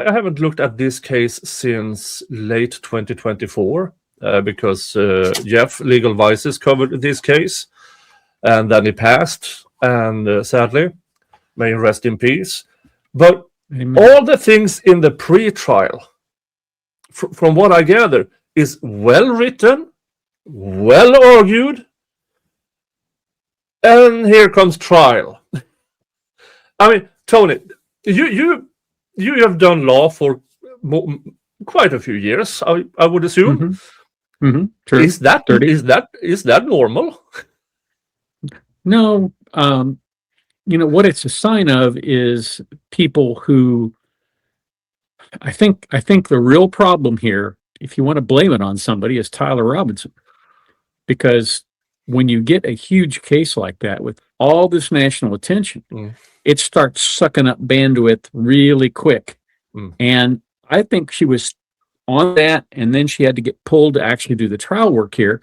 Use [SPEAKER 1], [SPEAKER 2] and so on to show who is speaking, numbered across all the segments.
[SPEAKER 1] I haven't looked at this case since late 2024 because Jeff Legal Vices covered this case, and then he passed, and sadly, may he rest in peace. But
[SPEAKER 2] Amen.
[SPEAKER 1] all the things in the pre-trial, from what I gather, is well written, well argued, and here comes trial. I mean, Tony, you have done law for quite a few years, I would assume.
[SPEAKER 2] Mm-hmm. Mm-hmm. True.
[SPEAKER 1] Is that normal?
[SPEAKER 2] No. What it's a sign of is people who, I think the real problem here, if you want to blame it on somebody, is Tyler Robinson. Because when you get a huge case like that with all this national attention, it starts sucking up bandwidth really quick. And I think she was on that, and then she had to get pulled to actually do the trial work here.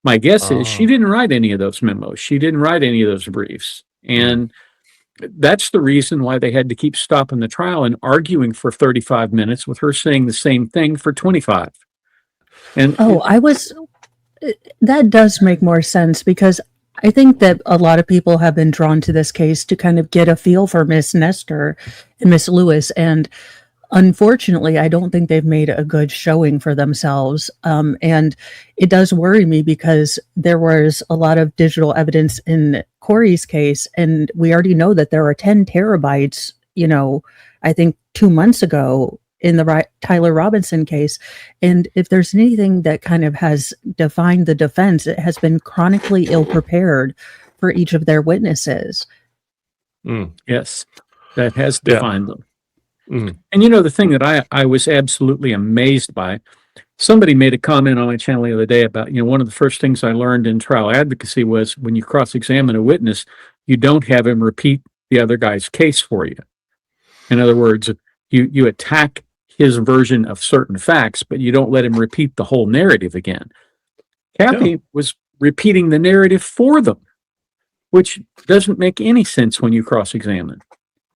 [SPEAKER 2] My guess is she didn't write any of those memos. She didn't write any of those briefs. And that's the reason why they had to keep stopping the trial and arguing for 35 minutes with her saying the same thing for 25. And
[SPEAKER 3] that does make more sense, because I think that a lot of people have been drawn to this case to kind of get a feel for Miss Nestor and Miss Lewis. And unfortunately, I don't think they've made a good showing for themselves. And it does worry me, because there was a lot of digital evidence in Corey's case, and we already know that there are 10 terabytes, I think 2 months ago in the Tyler Robinson case. And if there's anything that kind of has defined the defense, it has been chronically ill prepared for each of their witnesses.
[SPEAKER 2] Yes, that has defined them. And the thing that I was absolutely amazed by, somebody made a comment on my channel the other day about, one of the first things I learned in trial advocacy was when you cross-examine a witness, you don't have him repeat the other guy's case for you. In other words, you attack his version of certain facts, but you don't let him repeat the whole narrative again. Kathy was repeating the narrative for them, which doesn't make any sense when you cross-examine.